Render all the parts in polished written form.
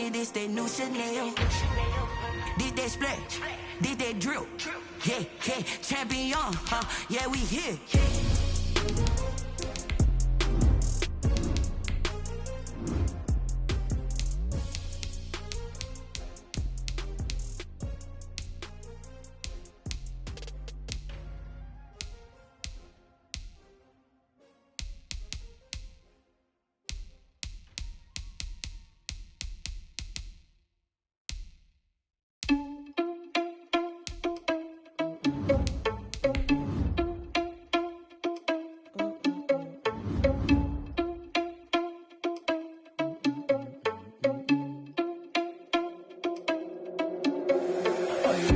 me this that new Chanel. Did that splat, did that drill. Yeah, yeah, champion, yeah, we here.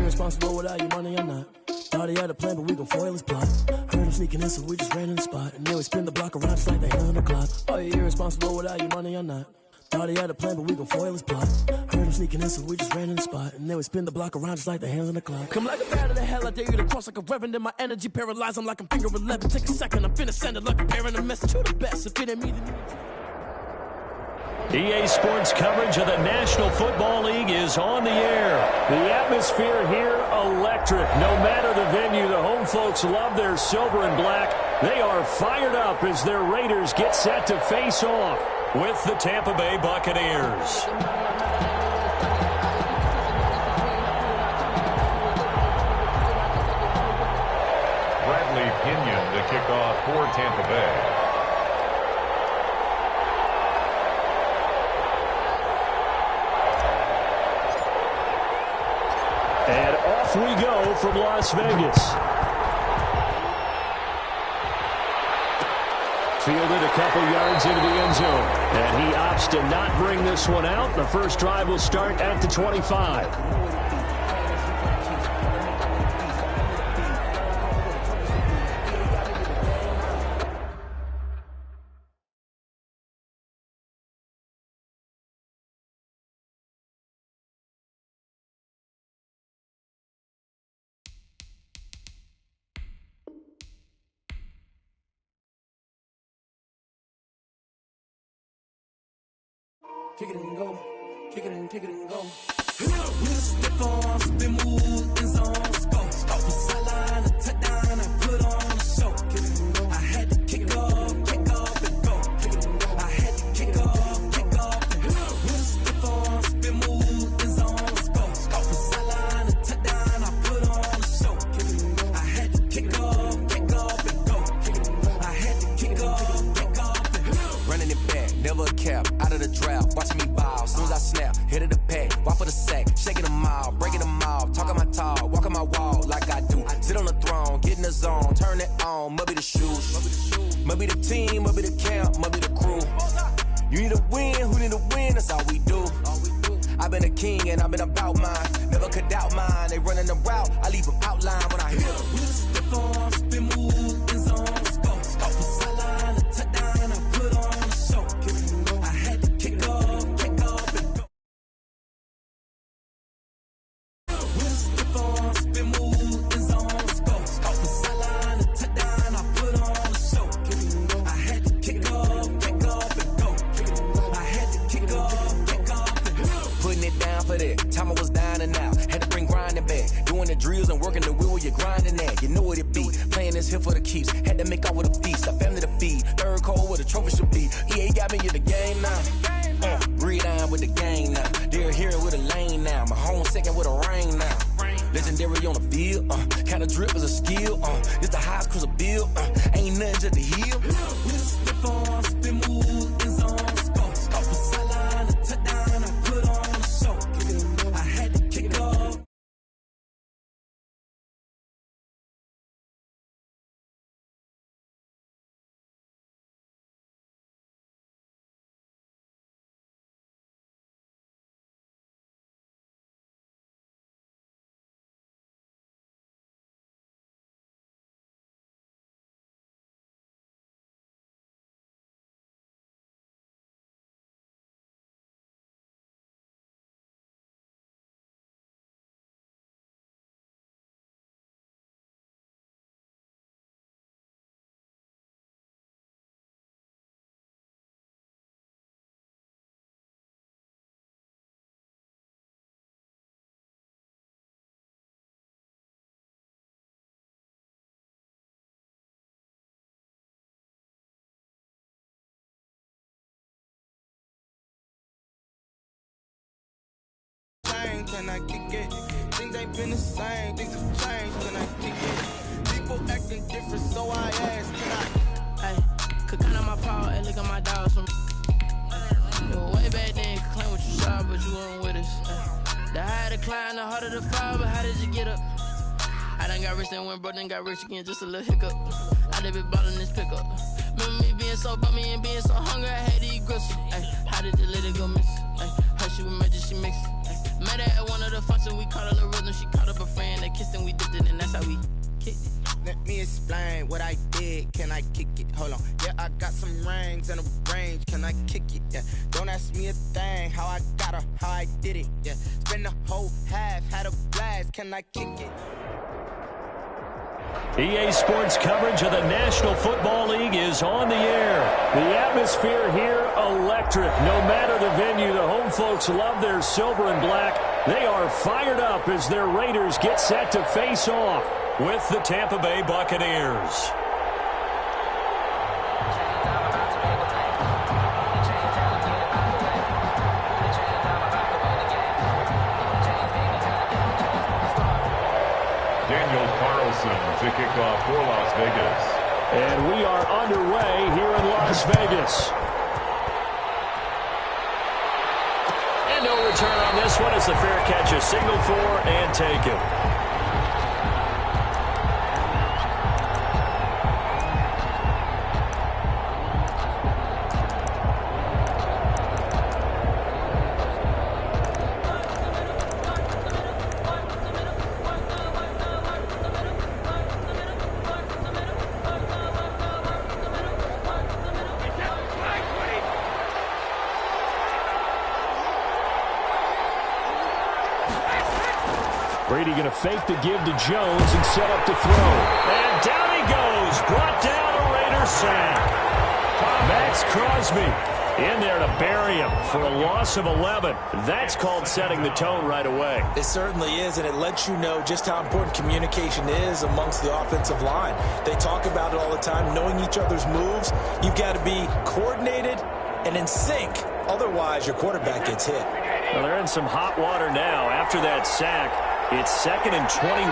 Irresponsible without your money or not. Thought he had a plan, but we gon' foil his plot. Heard him sneaking in, so we just ran in the spot. And then we spin the block around just like the hand on the clock. Are you irresponsible without your money or not? Thought he had a plan, but we gon' foil his plot. Heard him sneaking in, so we just ran in the spot. And then we spin the block around just like the hands on the clock. Come like a bat of the hell, I dare you to cross like a reverend. In my energy paralyzed, I'm like I'm finger 11. Take a second, I'm finna send it like a bearing a message to the best. If it ain't me, then EA Sports coverage of the National Football League is on the air. The atmosphere here, electric. No matter the venue, the home folks love their silver and black. They are fired up as their Raiders get set to face off with the Tampa Bay Buccaneers. Bradley Pinion to kick off for Tampa Bay. And off we go from Las Vegas. Fielded a couple yards into the end zone. And he opts to not bring this one out. The first drive will start at the 25. kick it and go, kick it and go. We'll step on, spin, move, in zone, go. Stop the sideline, a touchdown, I put on a show. Kick it and go. I had to kick off and go. Kick it and go. I had to kick off and go. We'll step on, spin, move, in zone, go. Stop the sideline, a touchdown, I put on a show. Kick it and go. I had to kick off and go. Kick it and go. I had to kick off and go. Running it back, never a cap, out of the drought, watching me ball. As soon as I snap, hit it the pack, walk for the sack, shaking them all, breaking them all, talking my talk, walking my wall like I do. Sit on the throne, get in the zone, turn it on, must be the shoes, must be the team, must be the camp, must be the crew. You need a win, who need a win, that's all we do. I've been a king and I've been about mine, never could doubt mine. They running the route, I leave them outline when I hit them. We'll step on, spin, move, in zone, go. Stop the sideline, a touchdown, I put on a show. I had to kick off and go. We'll step on, spin, move, in zone, go. Stop the sideline, a touchdown, I put on a show. I had to kick off and go. I had to kick off and go. Putting it down for that, time I was down and out. Had to bring grinding back, doing the drills and working the wheel where you're grinding at. You know what it be, playing this here for the keeps. Had to make out with a feast, a family to feed. Third cold where the trophy should be. EA got me in the game now. Breed on with the gang now. They're here with a lane now. My home second with a ring now. Legendary on the field, kind of drip is a skill. It's the highest cruiser bill. Ain't nothing just to heal. We'll step on, spin, move, in zone, go. Stop the sideline, a touchdown, I put on a show. I had to kick off. brain, can I kick it? Things ain't been the same, things have changed, can I kick it? People acting different, so I ask, can I? Hey, could count on my power and look at my dogs from. You were way back then, could claim what you saw, but you weren't with us. The higher the climb, the harder the fall, but how did you get up? I done got rich and went broke, then got rich again, just a little hiccup. I done been ballin' this pickup. Remember me being so bummy and being so hungry, I had to eat gristle. Ay, how did the lady go miss? Ay, her she was magic, she mixed. Ay, met her at one of the functions, we caught a little rhythm. She caught up a friend, they kissed and we dipped it, and that's how we kicked it. Let me explain what I did, can I kick it? Hold on, yeah, I got some rings and a range, can I kick it? Yeah, don't ask me a thing, how I got her, how I did it. Yeah, spend the whole half, had a blast, can I kick it? EA Sports coverage of the National Football League is on the air. The atmosphere here, electric. No matter the venue, the home folks love their silver and black. They are fired up as their Raiders get set to face off with the Tampa Bay Buccaneers. To kick off for Las Vegas. And we are underway here in Las Vegas. And no return on this one as the fair catch is signaled for and taken. Brady going to fake the give to Jones and set up to throw. And down he goes. Brought down a Raider sack. Max Crosby in there to bury him for a loss of 11. That's called setting the tone right away. It certainly is, and it lets you know just how important communication is amongst the offensive line. They talk about it all the time, knowing each other's moves. You've got to be coordinated and in sync. Otherwise, your quarterback gets hit. Well, they're in some hot water now after that sack. It's 2nd and 21.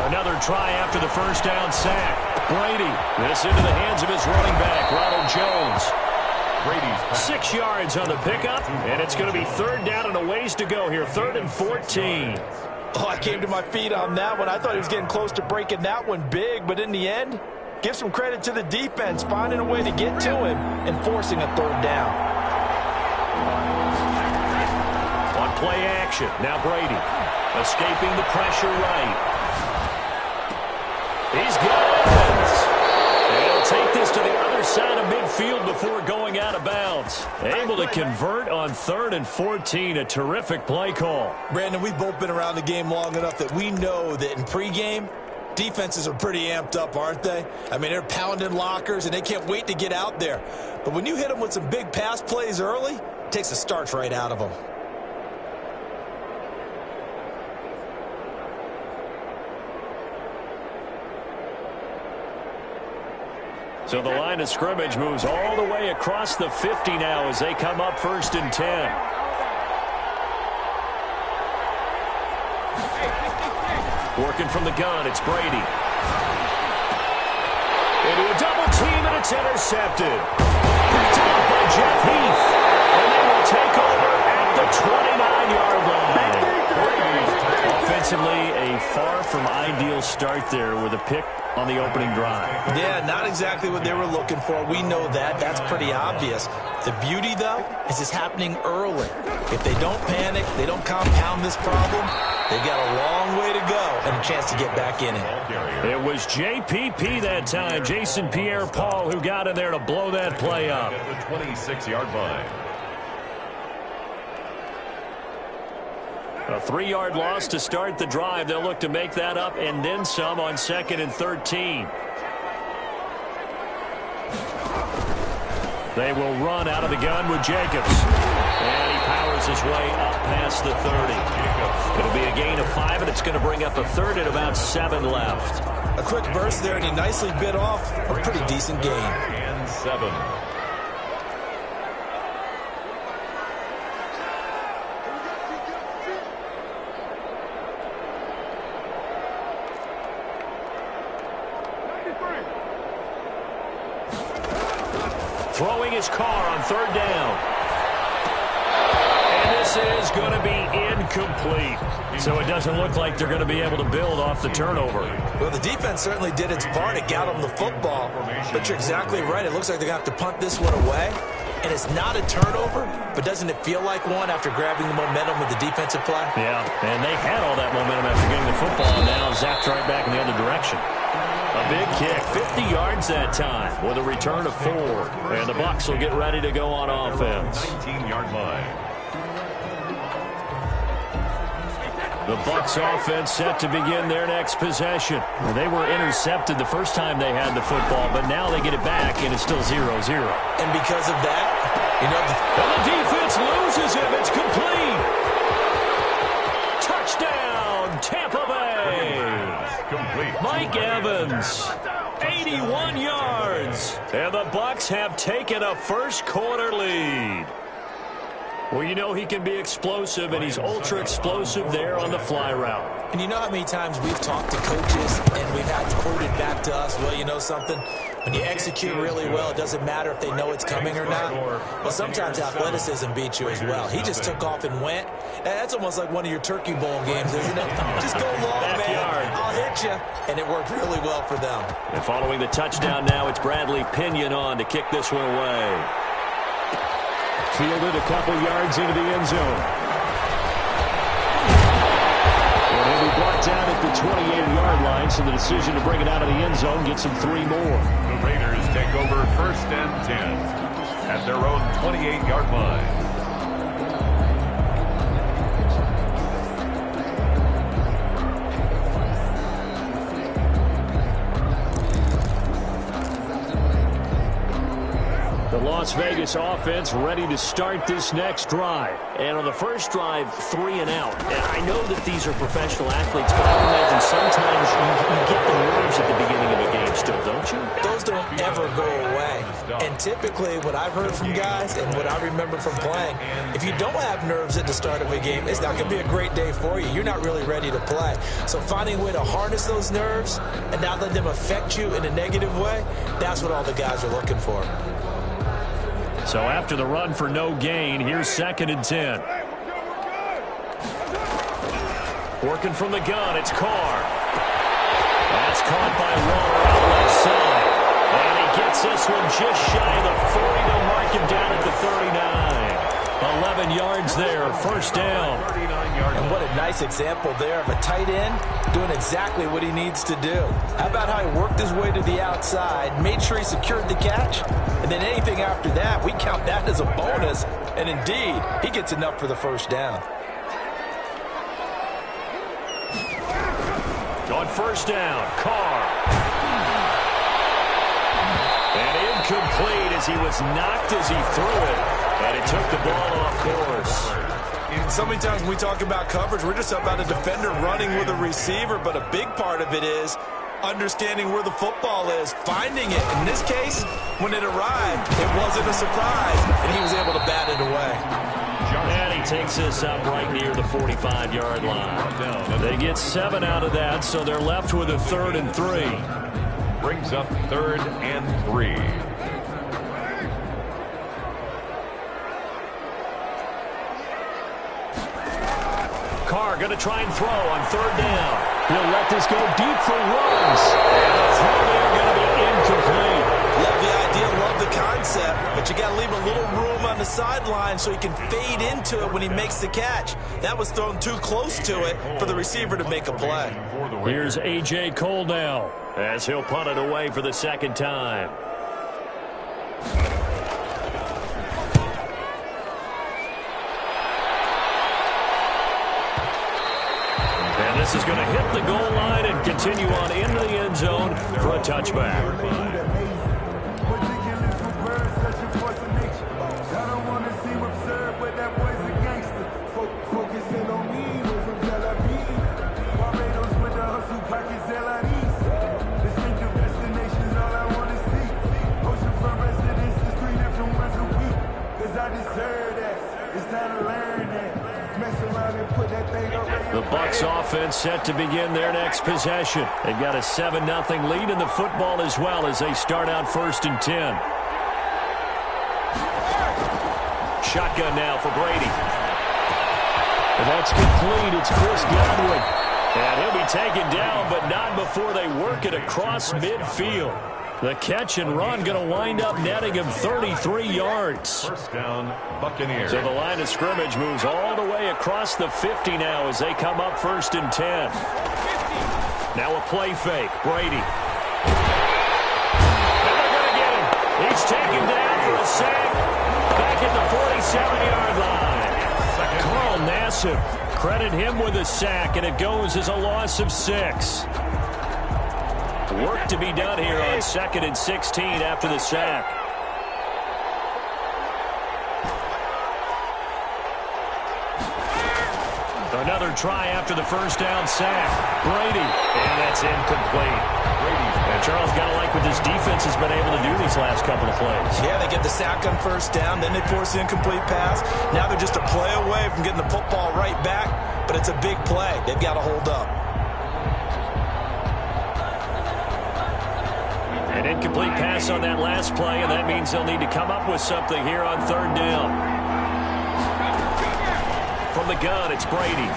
Another try after the first down sack. Brady, this into the hands of his running back, Ronald Jones. Brady's 6 yards on the pickup, and it's going to be 3rd down and a ways to go here. 3rd and 14. Oh, I came to my feet on that one. I thought he was getting close to breaking that one big, but in the end, give some credit to the defense, finding a way to get to him and forcing a 3rd down. On play action, now Brady escaping the pressure right. He's got it. They'll take this to the other side of midfield before going out of bounds. Able to convert on 3rd and 14. A terrific play call. Brandon, we've both been around the game long enough that we know that in pregame, defenses are pretty amped up, aren't they? I mean, they're pounding lockers, and they can't wait to get out there. But when you hit them with some big pass plays early, it takes the starch right out of them. So the line of scrimmage moves all the way across the 50 now as they come up 1st and 10. Working from the gun, it's Brady. Into a double team, and it's intercepted. Picked up by Jeff Heath. And they will take over at the 29-yard line. Offensively, a far from ideal start there with a pick on the opening drive. Yeah, not exactly what they were looking for. We know that. That's pretty obvious. The beauty, though, is it's happening early. If they don't panic, they don't compound this problem, they've got a long way to go and a chance to get back in it. It was JPP that time, Jason Pierre-Paul, who got in there to blow that play up. At the 26-yard line. A 3-yard loss to start the drive. They'll look to make that up and then some on 2nd and 13. They will run out of the gun with Jacobs. And he powers his way up past the 30. It'll be a gain of 5, and it's going to bring up a 3rd and about 7 left. A quick burst there, and he nicely bit off a pretty decent gain. and 7. Throwing his car on 3rd down. And this is going to be incomplete. So it doesn't look like they're going to be able to build off the turnover. Well, the defense certainly did its part. It got them the football. But you're exactly right. It looks like they're going to have to punt this one away. And it's not a turnover, but doesn't it feel like one after grabbing the momentum with the defensive play? Yeah, and they had all that momentum after getting the football, and now zapped right back in the other direction. A big kick, 50 yards that time, with a return of 4. And the Bucs will get ready to go on offense. 19-yard line. The Bucs offense set to begin their next possession. They were intercepted the first time they had the football, but now they get it back, and it's still 0-0. And because of that, you know... And the defense loses him. It's complete. Touchdown, Tampa Bay. Complete. Mike Evans, 81 yards. And the Bucs have taken a first-quarter lead. Well, you know he can be explosive, and he's ultra-explosive there on the fly route. And you know how many times we've talked to coaches and we've had quoted back to us, well, you know something? When you execute really well, it doesn't matter if they know it's coming or not. Well, sometimes athleticism beats you as well. He just took off and went. That's almost like one of your Turkey Bowl games, isn't it? Just go long, man. I'll hit you. And it worked really well for them. And following the touchdown now, it's Bradley Pinion on to kick this one away. Fielded a couple yards into the end zone. And he'll be brought down at the 28-yard line, so the decision to bring it out of the end zone gets him 3 more. The Raiders take over 1st and 10 at their own 28-yard line. The Las Vegas offense ready to start this next drive. And on the first drive, 3 and out. And I know that these are professional athletes, but I imagine sometimes you get the nerves at the beginning of a game still, don't you? Those don't ever go away. And typically what I've heard from guys and what I remember from playing, if you don't have nerves at the start of a game, it's not going to be a great day for you. You're not really ready to play. So finding a way to harness those nerves and not let them affect you in a negative way, that's what all the guys are looking for. So after the run for no gain, here's 2nd and 10. Working from the gun, it's Carr. That's caught by Waller out left side. And he gets this one just shy of the 40. They'll mark him down at the 39. 11 yards there, 1st down. And what a nice example there of a tight end doing exactly what he needs to do. How about how he worked his way to the outside, made sure he secured the catch, and then anything after that, we count that as a bonus. And indeed, he gets enough for the 1st down. On 1st down, Carr. And incomplete as he was knocked as he threw it. And it took the ball off course. So many times when we talk about coverage, we're just about a defender running with a receiver, but a big part of it is understanding where the football is, finding it. In this case, when it arrived, it wasn't a surprise, and he was able to bat it away. And he takes this up right near the 45-yard line. They get 7 out of that, so they're left with a 3rd and 3. Brings up 3rd and 3. Carr going to try and throw on 3rd down. He'll let this go deep for runs. And the throw there going to be incomplete. Love the idea, love the concept, but you got to leave a little room on the sideline so he can fade into it when he makes the catch. That was thrown too close to it for the receiver to make a play. Here's A.J. Cole now as he'll punt it away for the 2nd time. And this is going to hit the goal line and continue on into the end zone for a touchback. Bucs offense set to begin their next possession. They've got a 7-0 lead in the football as well as they start out 1st and 10. Shotgun now for Brady. And that's complete. It's Chris Godwin. And he'll be taken down, but not before they work it across midfield. The catch and run going to wind up netting him 33 yards. First down, Buccaneers. So the line of scrimmage moves all the way across the 50 now as they come up 1st and 10. Now a play fake. Brady. And they're going to get him. He's taken down for a sack back at the 47-yard line. Carl Nassib. Credit him with a sack, and it goes as a loss of 6. Work to be done here on 2nd and 16 after the sack. Another try after the first down sack. Brady, and that's incomplete. And Charles, got to like what this defense has been able to do these last couple of plays. Yeah, they get the sack on first down, then they force the incomplete pass. Now they're just a play away from getting the football right back, but it's a big play. They've got to hold up. An incomplete pass on that last play, and that means they'll need to come up with something here on 3rd down. From the gun, it's Brady.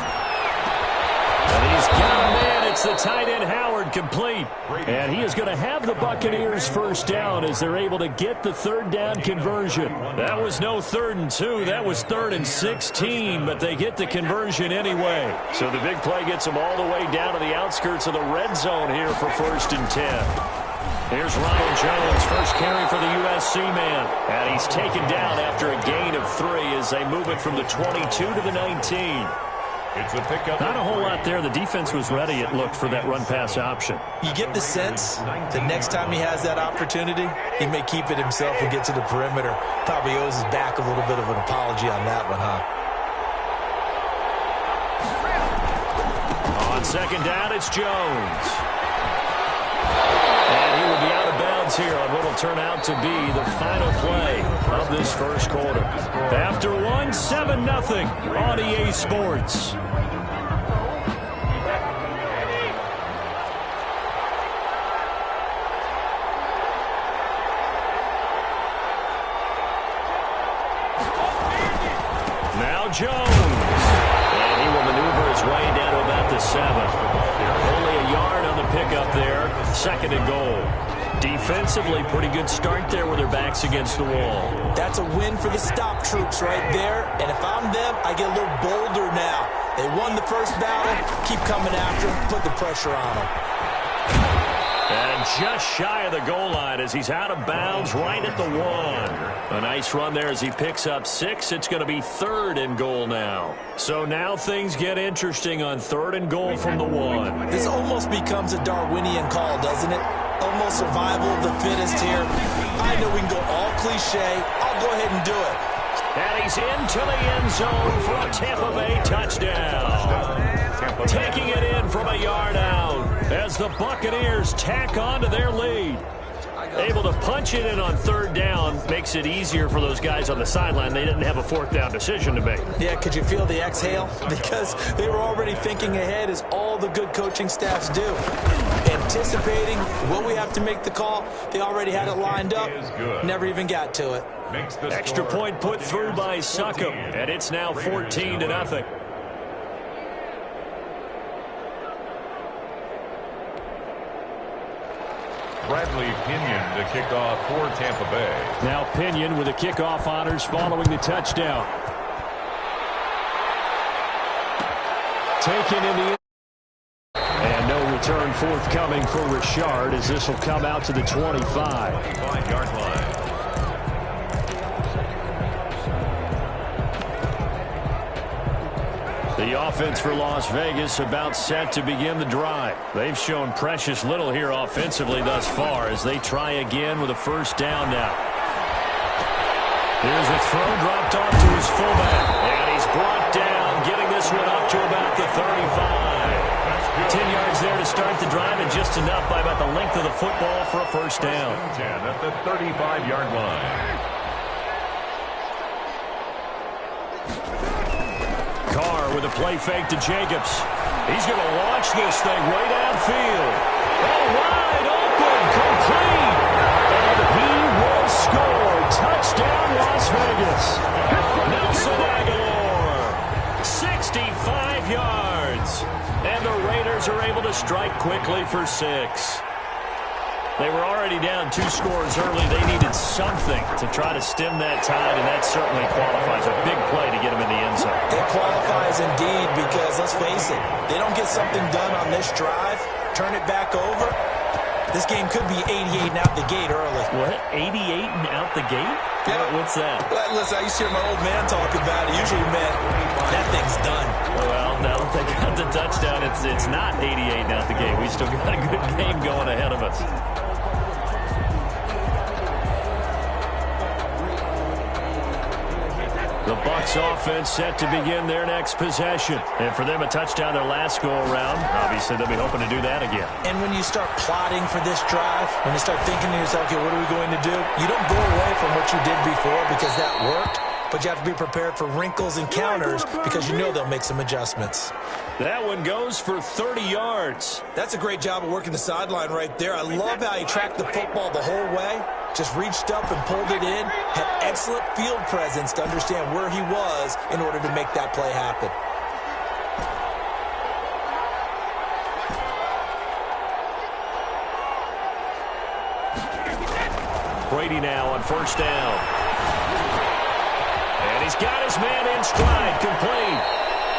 And he's got him in. It's the tight end Howard, complete. And he is going to have the Buccaneers first down as they're able to get the 3rd down conversion. That was no 3rd and 2. That was 3rd and 16, but they get the conversion anyway. So the big play gets them all the way down to the outskirts of the red zone here for 1st and 10. Here's Ronald Jones, first carry for the USC man. And he's taken down after a gain of 3 as they move it from the 22 to the 19. It's a pickup. Not a whole lot there. The defense was ready, it looked, for that run-pass option. You get the sense the next time he has that opportunity, he may keep it himself and get to the perimeter. Probably owes his back a little bit of an apology on that one, huh? On 2nd down, it's Jones. And he will be out of bounds here on what will turn out to be the final play of this first quarter. After one, 7-0 on EA Sports. Now Jones. And he will maneuver his way down to about the 7. Only a yard on the pickup there. 2nd and goal. Defensively, pretty good start there with their backs against the wall. That's a win for the stop troops right there. And if I'm them, I get a little bolder now. They won the first battle. Keep coming after them. Put the pressure on them. And just shy of the goal line as he's out of bounds right at the 1. A nice run there as he picks up 6. It's going to be 3rd and goal now. So now things get interesting on 3rd and goal from the 1. This almost becomes a Darwinian call, doesn't it? Almost survival of the fittest here. I know we can go all cliche. I'll go ahead and do it. And he's into the end zone for a Tampa Bay touchdown. Taking it in from a yard out as the Buccaneers tack on to their lead. Able to punch it in on 3rd down makes it easier for those guys on the sideline. They didn't have a 4th down decision to make. Yeah, could you feel the exhale? Because they were already thinking ahead, as all the good coaching staffs do. Anticipating what we have to make the call. They already had it lined up. Never even got to it. Extra point put through by Succop, and it's now 14-0. Bradley Pinion to kick off for Tampa Bay. Now Pinion with the kickoff honors following the touchdown. Taken in the... And no return forthcoming for Richard as this will come out to the 25. 25-yard line. The offense for Las Vegas about set to begin the drive. They've shown precious little here offensively thus far as they try again with a 1st down now. Here's a throw dropped off to his fullback. And he's brought down, getting this one up to about the 35. 10 yards there to start the drive, and just enough by about the length of the football for a 1st down. 10 at the 35-yard line. Carr with a play fake to Jacobs. He's going to launch this thing way downfield. Oh, wide open, complete. And he will score. Touchdown, Las Vegas. Nelson Aguilar, 65 yards. And the Raiders are able to strike quickly for 6. They were already down 2 scores early. They needed something to try to stem that tide, and that certainly qualifies. A big play to get them in the end zone. It qualifies indeed because, let's face it, they don't get something done on this drive, turn it back over, this game could be 88 and out the gate early. What? 88 and out the gate? Yeah. What's that? Well, listen, I used to hear my old man talk about it. Usually meant that thing's done. Well, now that they got the touchdown, it's not 88 and out the gate. We still got a good game going ahead of us. The Bucs offense set to begin their next possession. And for them, a touchdown their last go-around. Obviously, they'll be hoping to do that again. And when you start plotting for this drive, when you start thinking to yourself, okay, what are we going to do? You don't go away from what you did before because that worked, but you have to be prepared for wrinkles and counters because you know they'll make some adjustments. That one goes for 30 yards. That's a great job of working the sideline right there. I love how he tracked the football the whole way. Just reached up and pulled it in. Had excellent field presence to understand where he was in order to make that play happen. Brady now on first down. And he's got his man in stride, complete.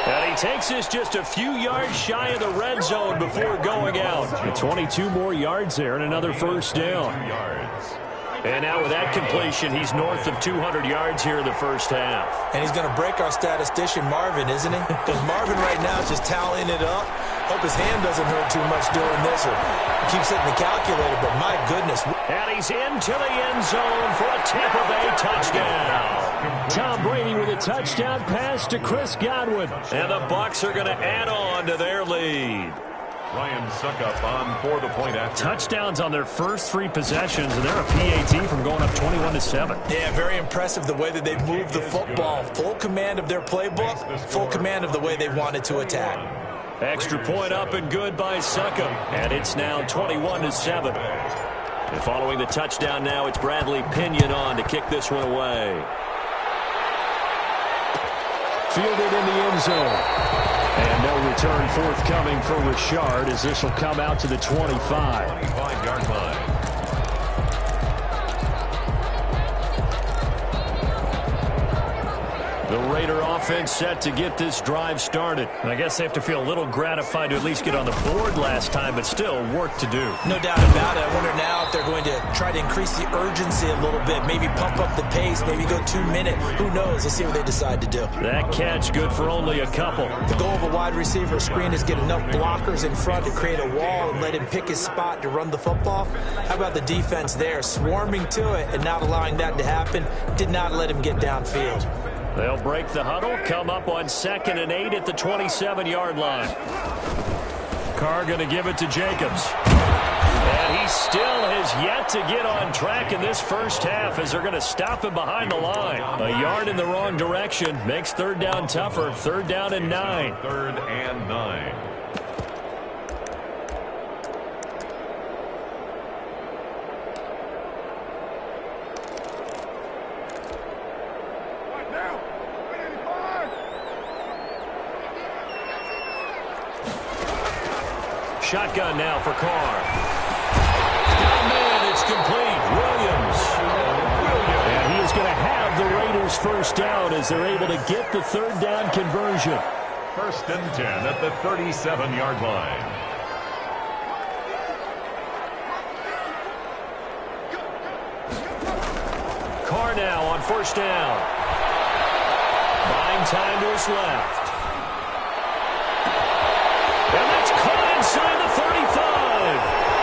And he takes this just a few yards shy of the red zone before going out. 22 more yards there and another first down. And now with that completion, he's north of 200 yards here in the first half. And he's going to break our statistician, Marvin, isn't he? Because Marvin right now is just tallying it up. Hope his hand doesn't hurt too much doing this or keeps hitting the calculator, but my goodness. And he's into the end zone for a Tampa Bay touchdown. Tom Brady with a touchdown pass to Chris Godwin. And the Bucs are going to add on to their lead. Ryan Suckup on for the point after. Touchdowns on their first 3 possessions, and they're a PAT from going up 21-7. Yeah, very impressive the way that they've moved the football. Full command of their playbook, full command of the way they wanted to attack. Extra point up and good by Suckup, and it's now 21-7. And following the touchdown now, it's Bradley Pinion on to kick this one away. Fielded in the end zone. And no return forthcoming for Richard as this will come out to the 25. 25-yard line. The Raider offense set to get this drive started. And I guess they have to feel a little gratified to at least get on the board last time, but still work to do. No doubt about it. I wonder now if they're going to try to increase the urgency a little bit, maybe pump up the pace, maybe go 2-minute. Who knows? Let's see what they decide to do. That catch good for only a couple. The goal of a wide receiver screen is get enough blockers in front to create a wall and let him pick his spot to run the football. How about the defense there, swarming to it and not allowing that to happen? Did not let him get downfield. They'll break the huddle, come up on 2nd and 8 at the 27-yard line. Carr going to give it to Jacobs. And he still has yet to get on track in this first half as they're going to stop him behind the line. A yard in the wrong direction makes 3rd down tougher. 3rd down and 9. 3rd and 9. Shotgun now for Carr. Oh, man, it's complete. Williams. And he is going to have the Raiders first down as they're able to get the 3rd down conversion. 1st and 10 at the 37-yard line. Carr now on 1st down. Buying time to his left. And that's caught inside the 35.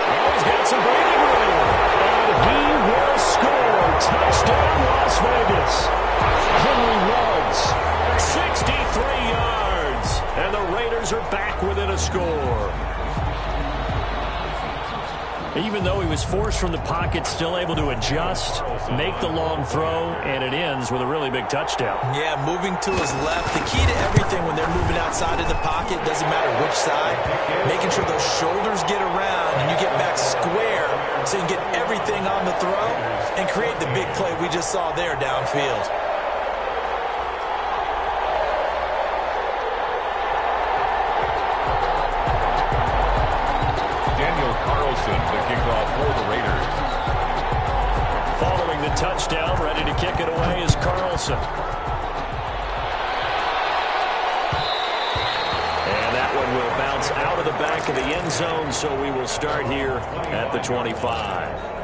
Oh, he's got some breathing room. And he will score. Touchdown, Las Vegas. Henry Ruggs, 63 yards. And the Raiders are back within a score. Even though he was was forced from the pocket, still able to adjust, make the long throw, and it ends with a really big touchdown. Yeah, moving to his left. The key to everything when they're moving outside of the pocket, doesn't matter which side, making sure those shoulders get around and you get back square so you can get everything on the throw and create the big play we just saw there downfield. The kickoff for the Raiders. Following the touchdown, ready to kick it away is Carlson. And that one will bounce out of the back of the end zone, so we will start here at the 25.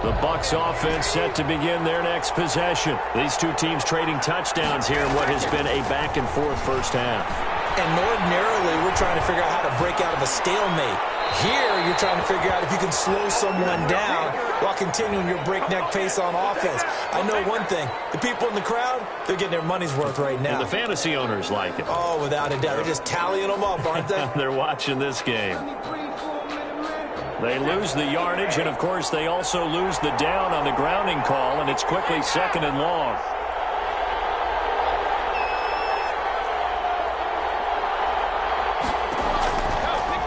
The Bucs offense set to begin their next possession. These two teams trading touchdowns here in what has been a back-and-forth first half. And ordinarily, we're trying to figure out how to break out of a stalemate. Here, you're trying to figure out if you can slow someone down while continuing your breakneck pace on offense. I know one thing. The people in the crowd, they're getting their money's worth right now. And the fantasy owners like it. Oh, without a doubt. They're just tallying them up, aren't they? They're watching this game. They lose the yardage, and, of course, they also lose the down on the grounding call, and it's quickly second and long.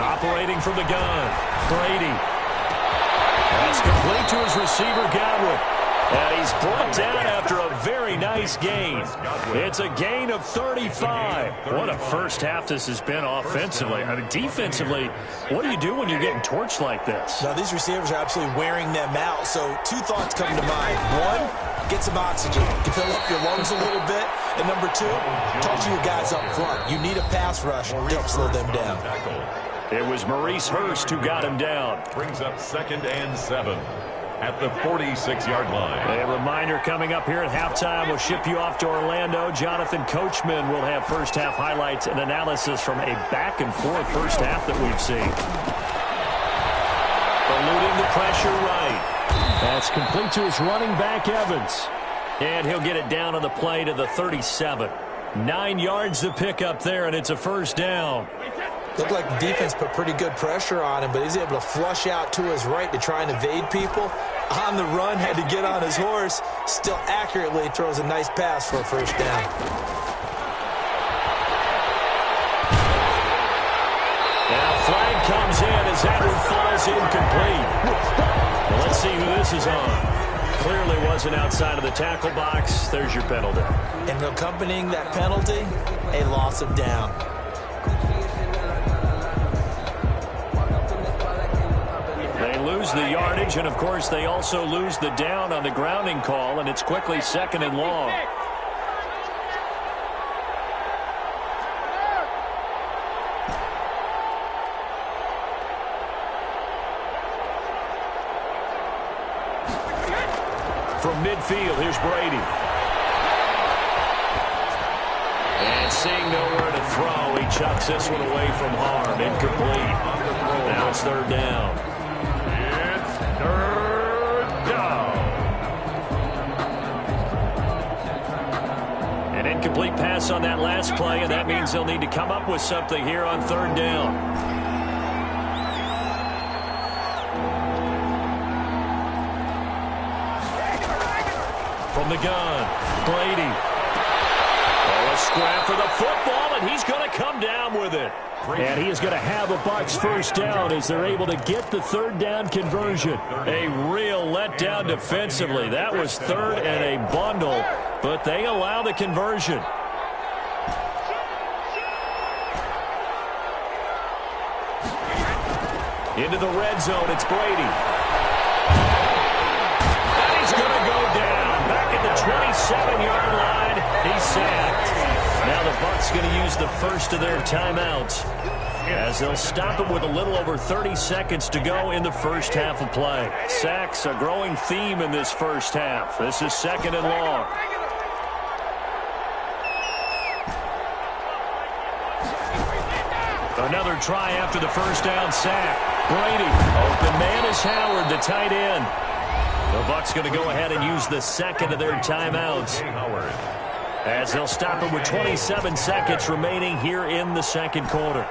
Operating from the gun, Brady. That's complete to his receiver, Godwin. And he's brought down after a very nice gain. It's a gain of 35. What a first half this has been offensively. I mean, defensively, what do you do when you're getting torched like this? Now, these receivers are absolutely wearing them out. So, two thoughts come to mind. One, get some oxygen. You fill up your lungs a little bit. And number two, talk to your guys up front. You need a pass rush to help slow them down. It was Maurice Hurst who got him down. Brings up 2nd and 7 at the 46-yard line. A reminder coming up here at halftime. We'll ship you off to Orlando. Jonathan Coachman will have first half highlights and analysis from a back-and-forth first half that we've seen. Eluding the pressure right. That's complete to his running back, Evans. And he'll get it down on the play to the 37. 9 yards to pick up there, and it's a first down. Looked like the defense put pretty good pressure on him, but he's able to flush out to his right to try and evade people. On the run, had to get on his horse. Still accurately throws a nice pass for a first down. Now flag comes in as that one falls incomplete. Well, let's see who this is on. Clearly wasn't outside of the tackle box. There's your penalty. And accompanying that penalty, a loss of down. They lose the yardage, and, of course, they also lose the down on the grounding call, and it's quickly second and long. From midfield, here's Brady. And seeing nowhere to throw, he chucks this one away from harm. Incomplete. Now it's third down. Third down. An incomplete pass on that last play, and that means they'll need to come up with something here on third down. From the gun, Brady. Oh, a scrap for the football, and he's going to come down with it. And he is going to have a Bucs first down as they're able to get the third down conversion. A real letdown defensively. That was third and a bundle, but they allow the conversion. Into the red zone, it's Brady. And he's going to go down. Back at the 27-yard line, he's sacked. Now the Bucs going to use the first of their timeouts as they'll stop it with a little over 30 seconds to go in the first half of play. Sacks, a growing theme in this first half. This is second and long. Another try after the first down sack. Brady, open man is Howard, the tight end. The Bucs going to go ahead and use the second of their timeouts, as they'll stop it with 27 seconds remaining here in the second quarter.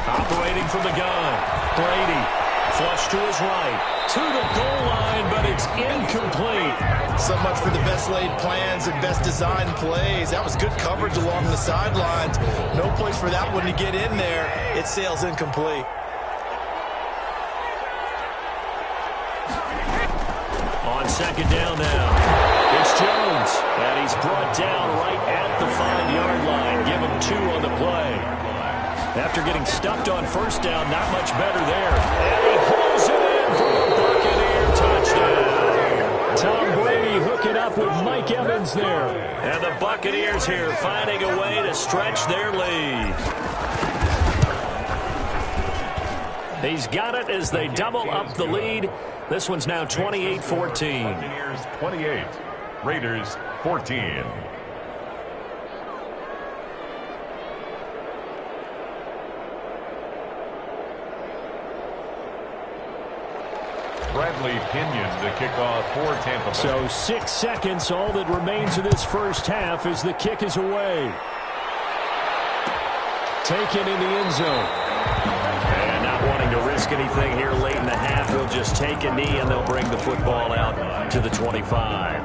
Operating from the gun, Brady. Flush to his right, to the goal line, but it's incomplete. So much for the best laid plans and best designed plays. That was good coverage along the sidelines. No place for that one to get in there. It sails incomplete. On second down now, it's Jones, and he's brought down right at the 5-yard line. Give him 2 on the play. After getting stuffed on first down, not much better there. And he pulls it in for a Buccaneer touchdown. Tom Brady hooking up with Mike Evans there. And the Buccaneers here finding a way to stretch their lead. He's got it as they double up the lead. This one's now 28-14. Buccaneers 28, Raiders 14. Bradley Pinion to kick off for Tampa Bay. So 6 seconds, all that remains of this first half as the kick is away. Taken in the end zone. And not wanting to risk anything here late in the half, they'll just take a knee and they'll bring the football out to the 25.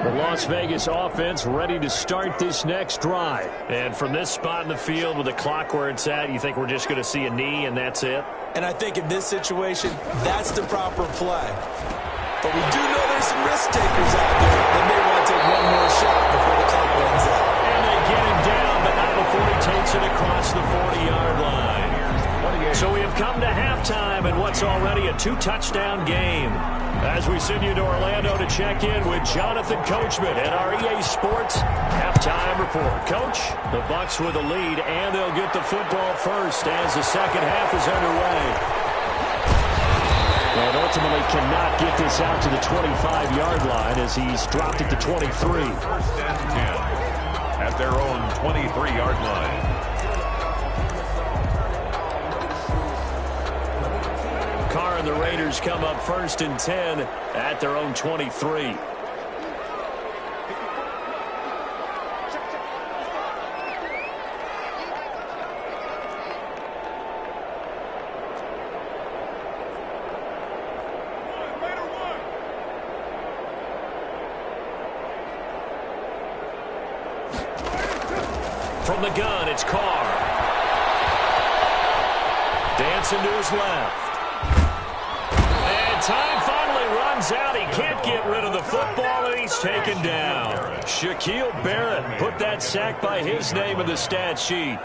The Las Vegas offense ready to start this next drive. And from this spot in the field with the clock where it's at, you think we're just going to see a knee and that's it? And I think in this situation, that's the proper play. But we do know there's some risk takers out there that may want to take one more shot before the clock runs out. And they get him down, but not before he takes it across the 40-yard line. So we have come to halftime in what's already a 2-touchdown game. As we send you to Orlando to check in with Jonathan Coachman at our EA Sports Halftime Report. Coach, the Bucs with the lead, and they'll get the football first as the second half is underway. And ultimately cannot get this out to the 25-yard line as he's dropped it to 23. First and 10 at their own 23-yard line. Carr and the Raiders come up first and 10 at their own 23. From the gun, it's Carr. Dancing to his left. Time finally runs out. He can't get rid of the football, and he's taken down. Shaquille Barrett put that sack by his name in the stat sheet.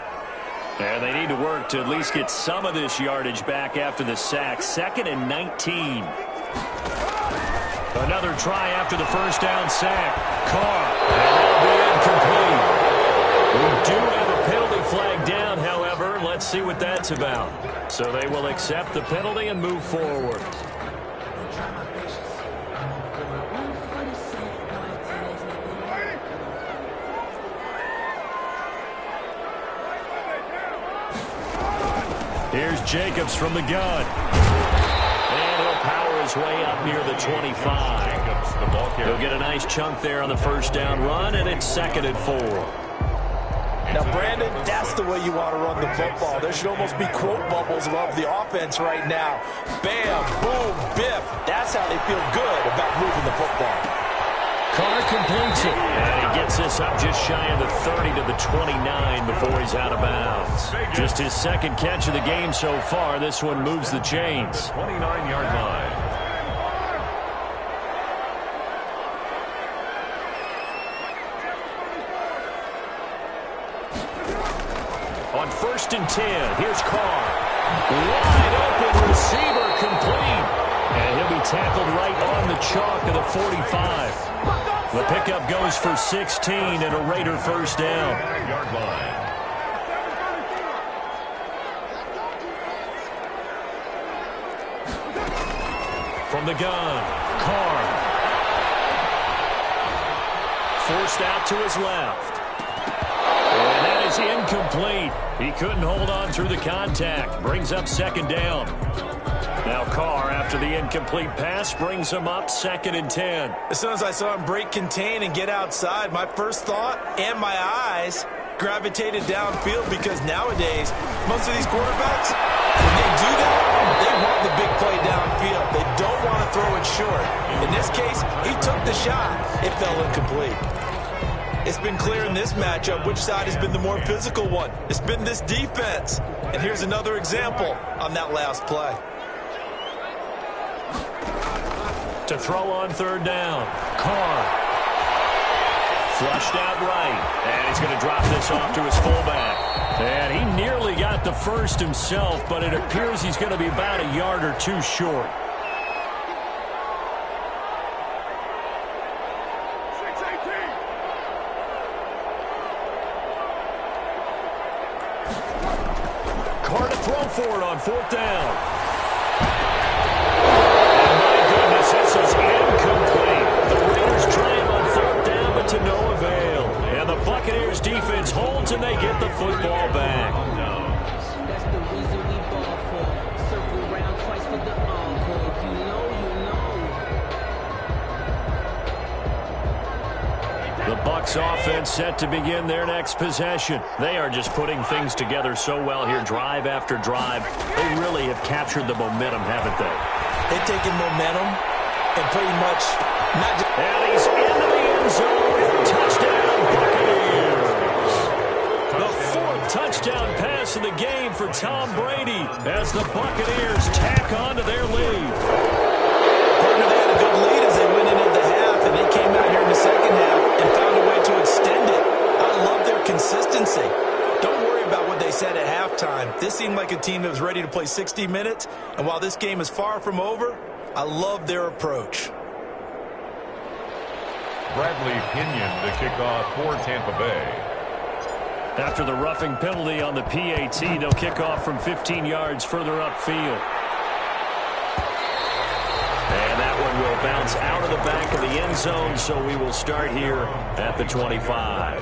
And they need to work to at least get some of this yardage back after the sack. 2nd and 19. Another try after the first down sack. Carr. And that'll be incomplete. We do have a penalty flag down, however. Let's see what that's about. So they will accept the penalty and move forward. Here's Jacobs from the gun. And he'll power his way up near the 25. He'll get a nice chunk there on the first down run, and it's 2nd and 4. Now, Brandon, that's the way you want to run the football. There should almost be quote bubbles above the offense right now. Bam, boom, biff. That's how they feel good about moving the football. Carr completes it. And he gets this up just shy of the 30 to the 29 before he's out of bounds. Just his second catch of the game so far. This one moves the chains. 29-yard line. On 1st and 10, here's Carr. Wide open receiver complete. And he'll be tackled right on the chalk of the 45. The pickup goes for 16 and a Raider first down. Yard line. From the gun, Carr. Forced out to his left. And is incomplete. He couldn't hold on through the contact. Brings up second down. Now Carr, after the incomplete pass, brings him up 2nd and 10. As soon as I saw him break contain and get outside, my first thought and my eyes gravitated downfield, because nowadays, most of these quarterbacks, when they do that, they want the big play downfield. They don't want to throw it short. In this case, he took the shot. It fell incomplete. It's been clear in this matchup which side has been the more physical one. It's been this defense. And here's another example on that last play. To throw on 3rd down. Carr. Flushed out right. And he's going to drop this off to his fullback. And he nearly got the first himself, but it appears he's going to be about a yard or two short. Carr to throw for it on 4th down. And my goodness, this is incomplete. The Raiders trying on 4th down, but to no avail. And the Buccaneers defense holds, and they get the football back. That's the reason we ball for. Circle around twice for the encore. If you know, you know. The Bucs offense set to begin their next possession. They are just putting things together so well here, drive after drive. They really have captured the momentum, haven't they? They've taken momentum and pretty much not just... And he's into the end zone. Touchdown, Buccaneers. The 4th touchdown pass of the game for Tom Brady as the Buccaneers tack on to their lead. Partner, they had a good lead as they went into the half, and they came out here in the second half and found a way to extend it. I love their consistency. Don't worry about what they said at halftime. This seemed like a team that was ready to play 60 minutes, and while this game is far from over, I love their approach. Bradley Pinion to kick off for Tampa Bay. After the roughing penalty on the PAT, they'll kick off from 15 yards further upfield. And that one will bounce out of the back of the end zone, so we will start here at the 25.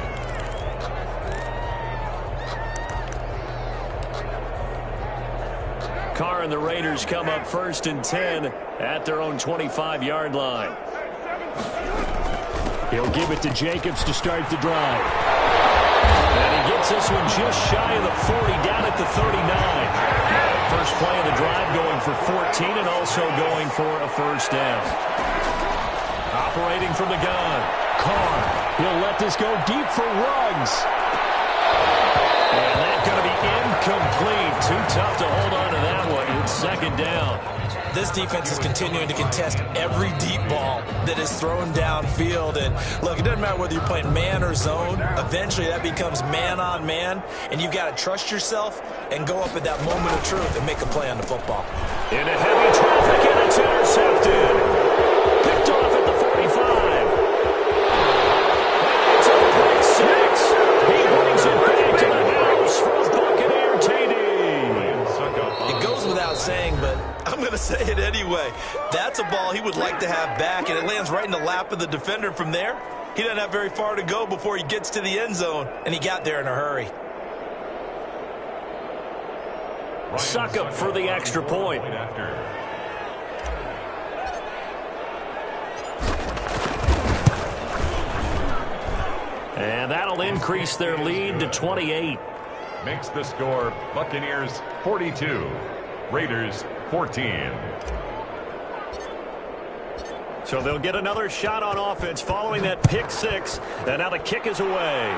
Carr and the Raiders come up 1st and 10 at their own 25-yard line. He'll give it to Jacobs to start the drive. And he gets this one just shy of the 40, down at the 39. First play of the drive going for 14 and also going for a 1st down. Operating from the gun. Carr. He'll let this go deep for Ruggs. And that's going to be incomplete. Too tough to hold on to that one. It's 2nd down. This defense is continuing to contest every deep ball that is thrown downfield. And look, it doesn't matter whether you're playing man or zone. Eventually that becomes man on man. And you've got to trust yourself and go up at that moment of truth and make a play on the football. Into heavy traffic, and it's intercepted. Picked off at the 45. It's a pick 6. He brings it back to the house for Buccaneer TD. It goes without saying, but I'm going to say it anyway. That's a ball he would like to have back, and it lands right in the lap of the defender from there. He doesn't have very far to go before he gets to the end zone, and he got there in a hurry. Suckup for the extra point. And that'll increase their lead to 28. Makes the score Buccaneers 42, Raiders 14. So they'll get another shot on offense following that pick 6. And now the kick is away.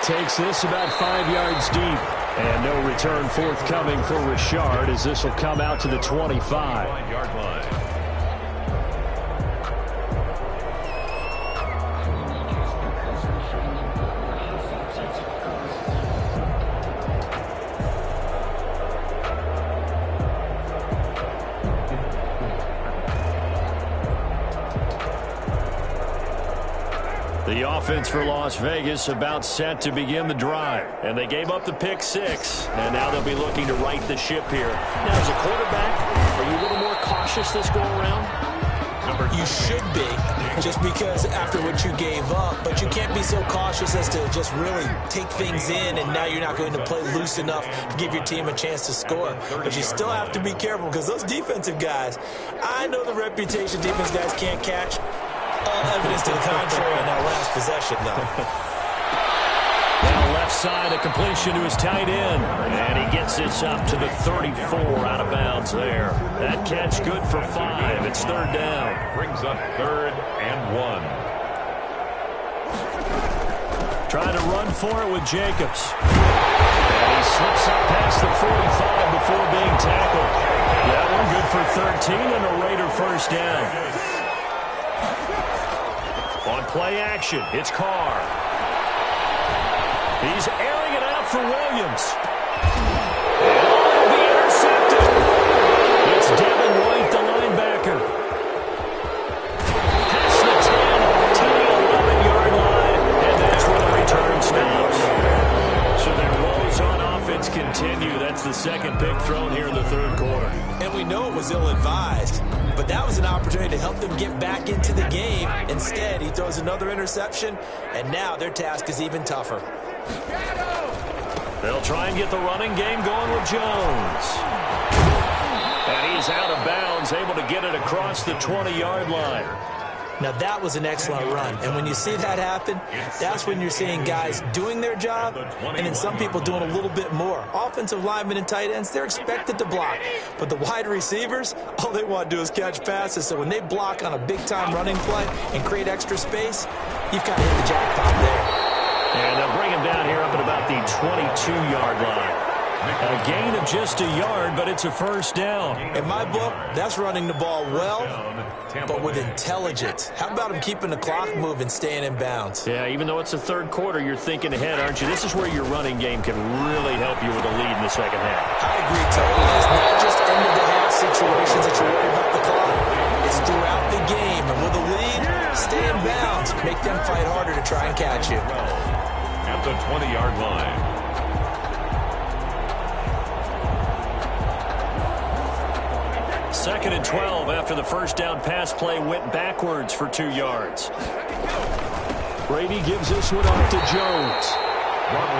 Takes this about 5 yards deep. And no return forthcoming for Richard as this will come out to the 25. 1-yard line. The offense for Las Vegas about set to begin the drive. And they gave up the pick 6. And now they'll be looking to right the ship here. Now, as a quarterback, are you a little more cautious this go around? You should be, just because after what you gave up, but you can't be so cautious as to just really take things in, and now you're not going to play loose enough to give your team a chance to score. But you still have to be careful, because those defensive guys, I know the reputation defense guys can't catch. All evidence to the contrary on that last possession, though. Now left side, a completion to his tight end. And he gets this up to the 34 out of bounds there. That catch good for 5. It's third down. Brings up 3rd and 1. Trying to run for it with Jacobs. And he slips up past the 45 before being tackled. That one good for 13 and a Raider first down. On play action, it's Carr. He's airing it out for Williams. And it'll be intercepted. It's Dadden the linebacker. Past the 10 to the 11-yard line, and that's where the return stops. So their woes on offense continue. That's the second pick thrown here in the third quarter. And we know it was ill-advised, but that was an opportunity to help them get back into the game. Instead, he throws another interception, and now their task is even tougher. They'll try and get the running game going with Jones. And he's out of bounds, able to get it across the 20-yard line. Now, that was an excellent run. And when you see that happen, that's when you're seeing guys doing their job, and then some people doing a little bit more. Offensive linemen and tight ends, they're expected to block. But the wide receivers, all they want to do is catch passes. So when they block on a big-time running play and create extra space, you've got to hit the jackpot there. And they'll bring him down here up at about the 22-yard line. A gain of just a yard, but it's a first down. In my book, that's running the ball well, but with intelligence. How about him keeping the clock moving, staying in bounds? Yeah, even though it's the third quarter, you're thinking ahead, aren't you? This is where your running game can really help you with a lead in the second half. I agree totally. It's not just end-of-the-half situations that you worry about the clock. It's throughout the game. And with a lead, stay in bounds. Make them fight harder to try and catch you. At the 20-yard line. Second and 12 after the first down pass play went backwards for 2 yards. Brady gives this one off to Jones.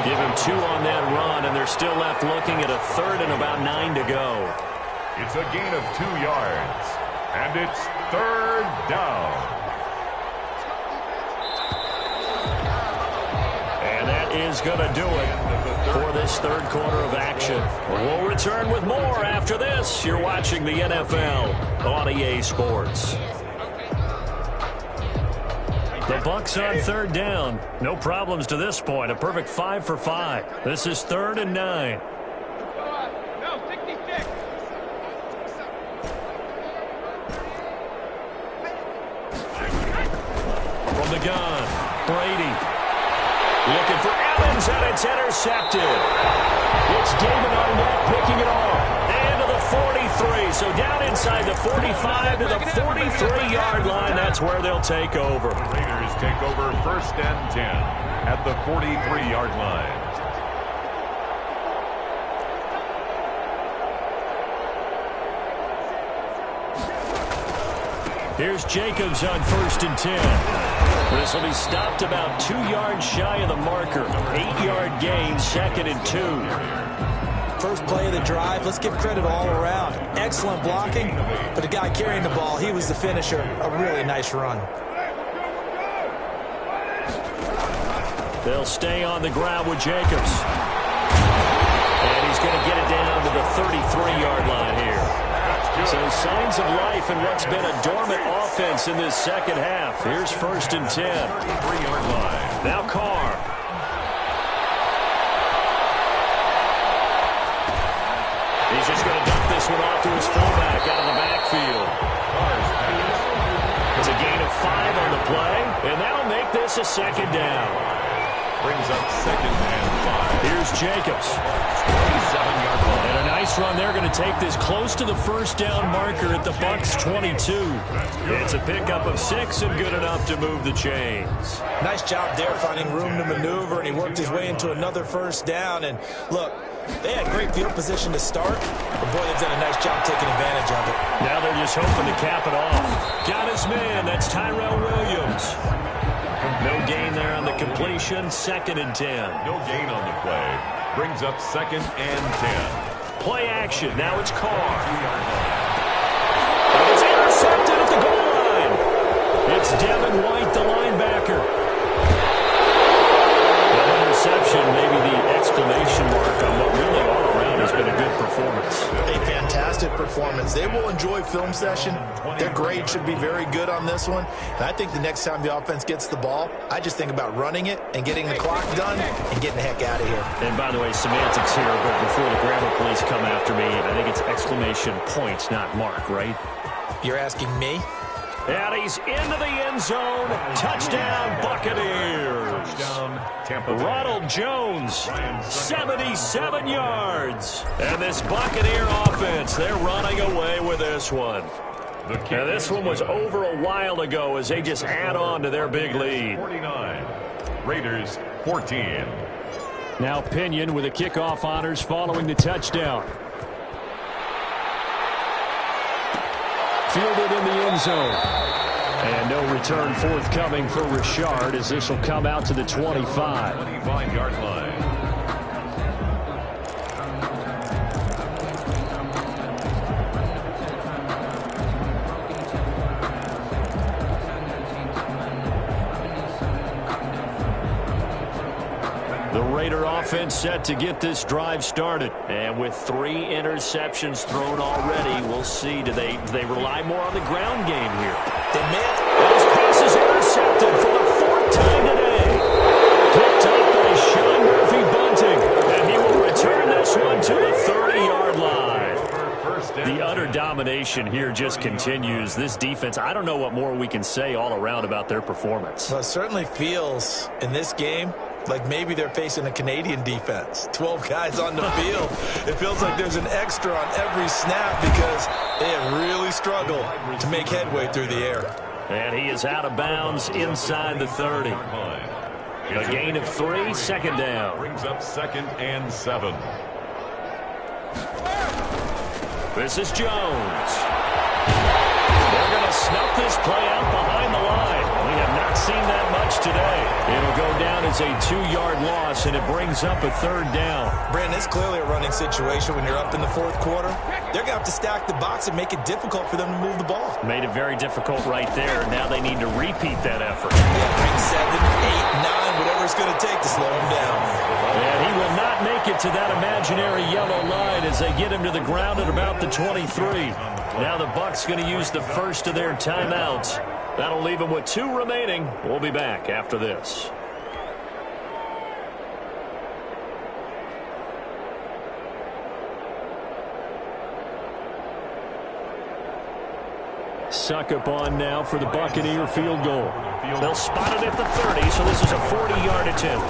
Give him 2 on that run, and they're still left looking at a third and about 9 to go. It's a gain of 2 yards, and it's third down. And that is going to do it for this third quarter of action. We'll return with more after this. You're watching the NFL on EA Sports. The Bucs on third down. No problems to this point. A perfect 5 for 5. This is 3rd and 9. From the gun, Brady. Looking for Evans, and it's intercepted. It's David Arnett picking it off. And to the 43. So down inside the 45 to the 43-yard line. That's where they'll take over. The Raiders take over 1st and 10 at the 43-yard line. Here's Jacobs on 1st and 10. This will be stopped about 2 yards shy of the marker. 8-yard gain, 2nd and 2. First play of the drive, let's give credit all around. Excellent blocking, but the guy carrying the ball, he was the finisher. A really nice run. They'll stay on the ground with Jacobs. And he's going to get it down to the 33-yard line here. So signs of life in what's been a dormant offense in this second half. Here's 1st and 10. 3-yard line. Now Carr. He's just going to dump this one off to his fullback out of the backfield. It's a gain of 5 on the play, and that'll make this a 2nd down. Brings up 2nd and 5. Here's Jacobs. 27-yard line. And a nice run. They're going to take this close to the first down marker at the Bucs 22. It's a pickup of 6 and good enough to move the chains. Nice job there finding room to maneuver, and he worked his way into another first down. And look, they had great field position to start, but boy, they've done a nice job taking advantage of it. Now they're just hoping to cap it off. Got his man. That's Tyrell Williams. No gain there on the completion. 2nd and 10. No gain on the play. Brings up 2nd and 10. Play action. Now it's Carr. And it's intercepted at the goal line. It's Devin White, the linebacker. That interception, maybe the exclamation mark on what really all around has been a good performance. A fantastic performance. They will enjoy film session. Their grade should be very good on this one. And I think the next time the offense gets the ball, I just think about running it and getting the clock done and getting the heck out of here. And by the way, semantics here, but before the grammar police come after me, I think it's exclamation points, not mark, right? You're asking me? And he's into the end zone. Touchdown, Buccaneers. Touchdown, Tampa Bay. Ronald Jones, 77 yards. And this Buccaneer offense, they're running away with this one. Now, this one was over a while ago as they just add on to their big lead. 49. Raiders 14. Now Pinion with the kickoff honors following the touchdown. Fielded in the end zone. And no return forthcoming for Richard as this will come out to the 25. 25-yard line. The Raider offense set to get this drive started. And with 3 interceptions thrown already, we'll see. Do they rely more on the ground game here? They may have. Those passes intercepted for the 4th time today. Picked up by Sean Murphy Bunting. And he will return this one to the 30-yard line. The utter domination here just continues. This defense, I don't know what more we can say all around about their performance. Well, it certainly feels in this game like maybe they're facing a Canadian defense. 12 guys on the field. It feels like there's an extra on every snap because they have really struggled to make headway through the air. And he is out of bounds inside the 30. A gain of 3, 2nd down. Brings up 2nd and 7. This is Jones. They're going to snuff this play out behind the line. We have not seen that much today. It'll go down as a 2-yard loss, and it brings up a 3rd down. Brandon, it's clearly a running situation when you're up in the 4th quarter. They're going to have to stack the box and make it difficult for them to move the ball. Made it very difficult right there. Now they need to repeat that effort. Yeah, bring 7, 8, 9, whatever it's going to take to slow him down. And he will not make it to that imaginary yellow line as they get him to the ground at about the 23. Now the Bucs going to use the first of their timeouts. That'll leave them with 2 remaining. We'll be back after this. Suck up on now for the Buccaneer field goal. They'll spot it at the 30, so this is a 40-yard attempt.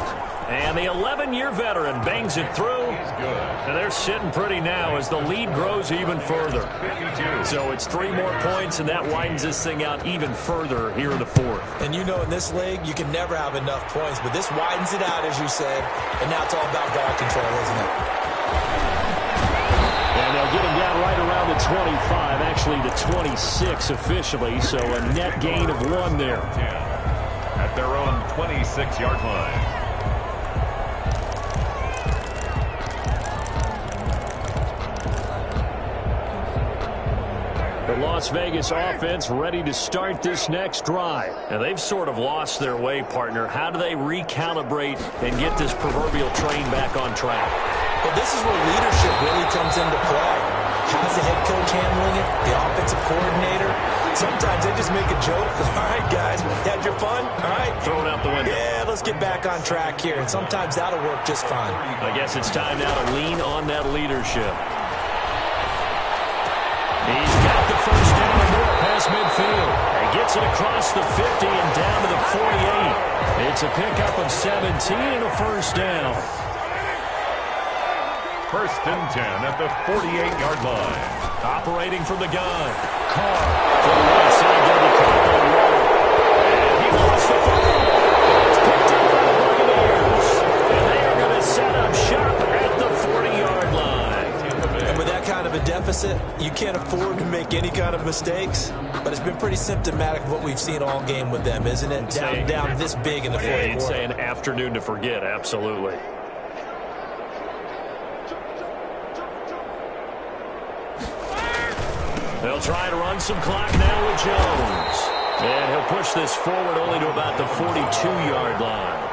And the 11-year veteran bangs it through. And they're sitting pretty now as the lead grows even further. So it's 3 more points, and that widens this thing out even further here in the 4th. And you know in this league, you can never have enough points, but this widens it out, as you said, and now it's all about ball control, isn't it? And they'll get him down right around the 25, actually the 26 officially, so a net gain of 1 there. At their own 26-yard line. The Las Vegas offense ready to start this next drive. And they've sort of lost their way, partner. How do they recalibrate and get this proverbial train back on track? Well, this is where leadership really comes into play. How's the head coach handling it? The offensive coordinator? Sometimes they just make a joke. All right, guys, had your fun? All right. Throw it out the window. Yeah, let's get back on track here. And sometimes that'll work just fine. I guess it's time now to lean on that leadership. He's got the first down and more past midfield. And gets it across the 50 and down to the 48. It's a pickup of 17 and a first down. 1st and 10 at the 48-yard line. Operating from the gun. Carr from the right side going to be caught on the roll. And he lost the football. It's picked up by the Buccaneers. And they are going to set up shop at the 40-yard line. And with that kind of a deficit, deficit, you can't afford to make any kind of mistakes. But it's been pretty symptomatic of what we've seen all game with them, isn't it? Down this big in the fourth quarter. You'd say an afternoon to forget, absolutely. They'll try to run some clock now with Jones. And he'll push this forward only to about the 42-yard line.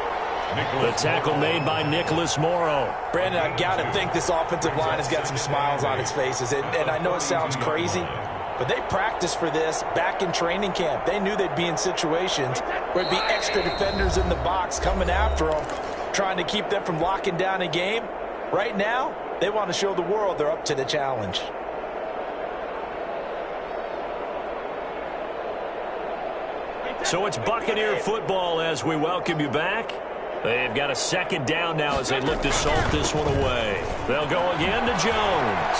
The tackle made by Nicholas Morrow. Brandon, I've got to think this offensive line has got some smiles on its faces. And I know it sounds crazy, but they practiced for this back in training camp. They knew they'd be in situations where it'd be extra defenders in the box coming after them, trying to keep them from locking down a game. Right now, they want to show the world they're up to the challenge. So it's Buccaneer football as we welcome you back. They've got a second down now as they look to salt this one away. They'll go again to Jones.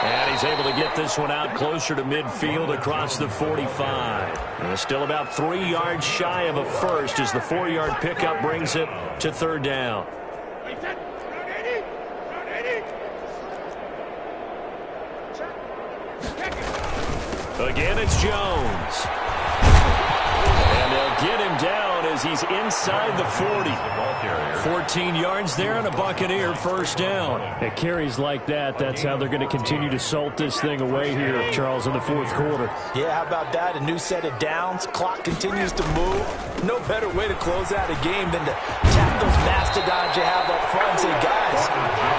And he's able to get this one out closer to midfield across the 45. And still about 3 yards shy of a first as the 4-yard pickup brings it to third down. Again, it's Jones. And they'll get him down as he's inside the 40. 14 yards there and a Buccaneer first down. At carries like that, that's how they're going to continue to salt this thing away here, Charles, in the fourth quarter. Yeah, how about that? A new set of downs. Clock continues to move. No better way to close out a game than to tap those mastodons you have up front and say, guys,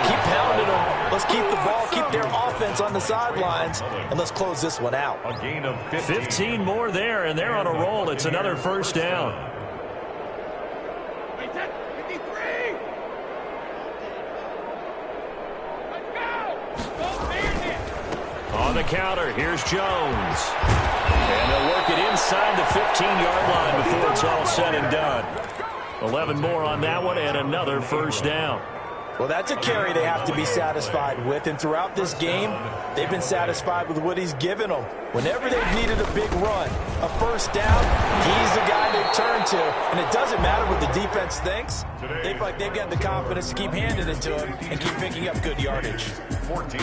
keep pounding them. Let's keep the ball, keep their offense on the sidelines, and let's close this one out. A gain of 15 more there, and they're on a roll. It's another first down. On the counter, here's Jones. And they'll work it inside the 15-yard line before it's all said and done. 11 more on that one and another first down. Well, that's a carry they have to be satisfied with, and throughout this game, they've been satisfied with what he's given them. Whenever they've needed a big run, a first down, he's the guy they've turned to, and it doesn't matter what the defense thinks. They feel like they've got the confidence to keep handing it to him and keep picking up good yardage. 14.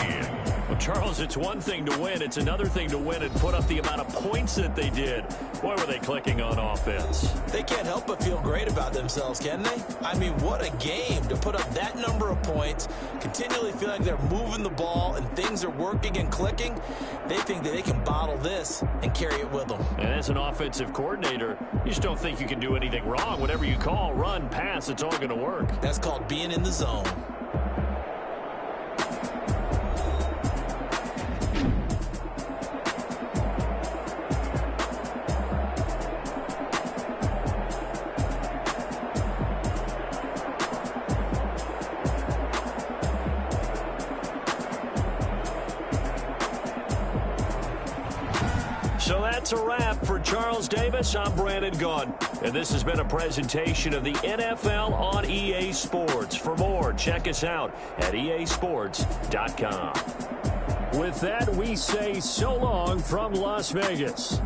Well, Charles, it's one thing to win. It's another thing to win and put up the amount of points that they did. Boy, were they clicking on offense. They can't help but feel great about themselves, can they? I mean, what a game to put up that number of points, continually feeling they're moving the ball and things are working and clicking. They think that they can bottle this and carry it with them. And as an offensive coordinator, you just don't think you can do anything wrong. Whatever you call, run, pass, it's all going to work. That's called being in the zone. So that's a wrap for Charles Davis. I'm Brandon Gunn, and this has been a presentation of the NFL on EA Sports. For more, check us out at easports.com. With that, we say so long from Las Vegas.